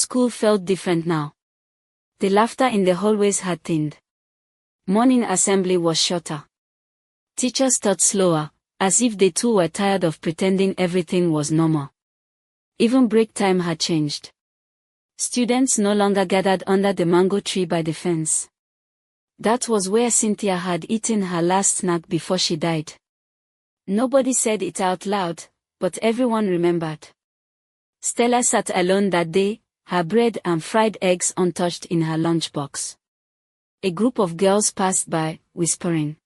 School felt different now. The laughter in the hallways had thinned. Morning assembly was shorter. Teachers taught slower, as if they too were tired of pretending everything was normal. Even break time had changed. Students no longer gathered under the mango tree by the fence. That was where Cynthia had eaten her last snack before she died. Nobody said it out loud, but everyone remembered. Stella sat alone that day, her bread and fried eggs untouched in her lunchbox. A group of girls passed by, whispering.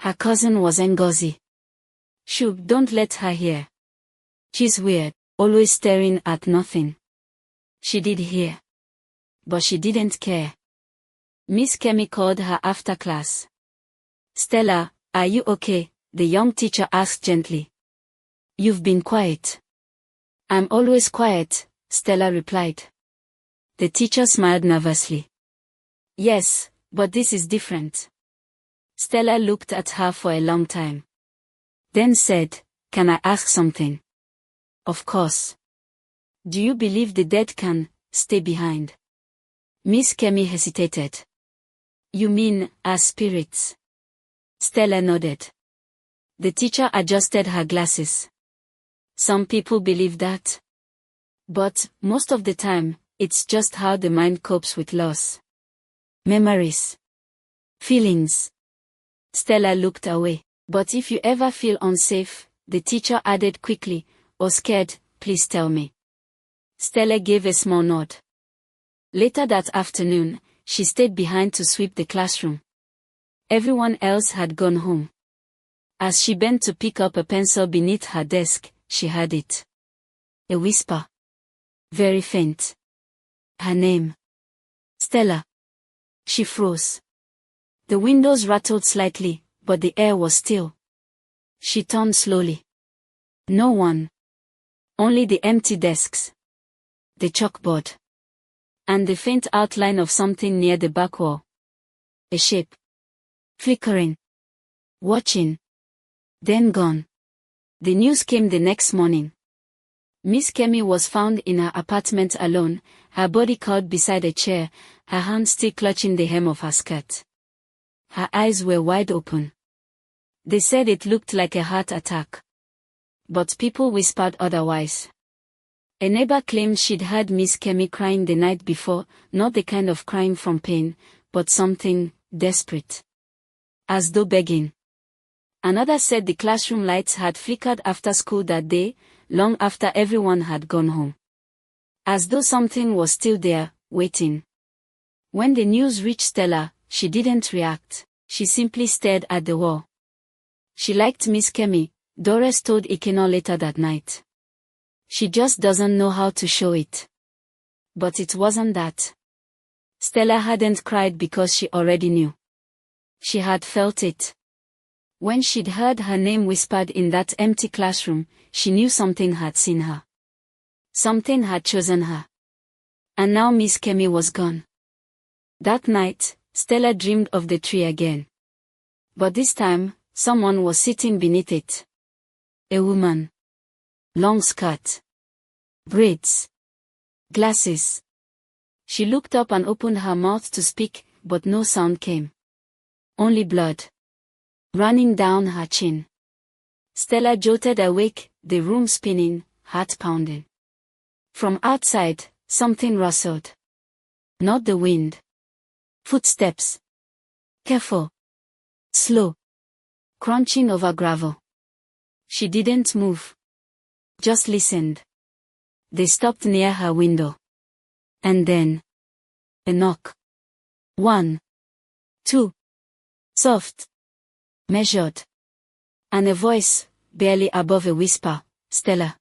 Her cousin was Ngozi. Shoo, don't let her hear. She's weird, always staring at nothing. She did hear. But she didn't care. Miss Kemi called her after class. Stella, are you okay? The young teacher asked gently. You've been quiet. I'm always quiet, Stella replied. The teacher smiled nervously. Yes, but this is different. Stella looked at her for a long time. Then said, Can I ask something? Of course. Do you believe the dead can stay behind? Miss Kemi hesitated. You mean, as spirits? Stella nodded. The teacher adjusted her glasses. Some people believe that. But, most of the time, it's just how the mind copes with loss. Memories. Feelings. Stella looked away. But if you ever feel unsafe, the teacher added quickly, or scared, please tell me. Stella gave a small nod. Later that afternoon, she stayed behind to sweep the classroom. Everyone else had gone home. As she bent to pick up a pencil beneath her desk, she heard it. A whisper. Very faint. Her name. Stella. She froze. The windows rattled slightly, but the air was still. She turned slowly. No one. Only the empty desks. The chalkboard. And the faint outline of something near the back wall. A shape. Flickering. Watching. Then gone. The news came the next morning. Miss Kemi was found in her apartment alone, her body curled beside a chair, her hand still clutching the hem of her skirt. Her eyes were wide open. They said it looked like a heart attack. But people whispered otherwise. A neighbor claimed she'd heard Miss Kemi crying the night before, not the kind of crying from pain, but something desperate. As though begging. Another said the classroom lights had flickered after school that day, long after everyone had gone home. As though something was still there, waiting. When the news reached Stella, she didn't react, she simply stared at the wall. She liked Miss Kemi, Doris told Ikeno later that night. She just doesn't know how to show it. But it wasn't that. Stella hadn't cried because she already knew. She had felt it. When she'd heard her name whispered in that empty classroom, she knew something had seen her. Something had chosen her. And now Miss Kemi was gone. That night, Stella dreamed of the tree again. But this time, someone was sitting beneath it. A woman. Long skirt. Braids. Glasses. She looked up and opened her mouth to speak, but no sound came. Only blood. Running down her chin. Stella jolted awake, the room spinning, heart pounding. From outside, something rustled. Not the wind. Footsteps. Careful. Slow. Crunching over gravel. She didn't move. Just listened. They stopped near her window. And then. A knock. 1. 2. Soft. Measured. And a voice, barely above a whisper, Stella.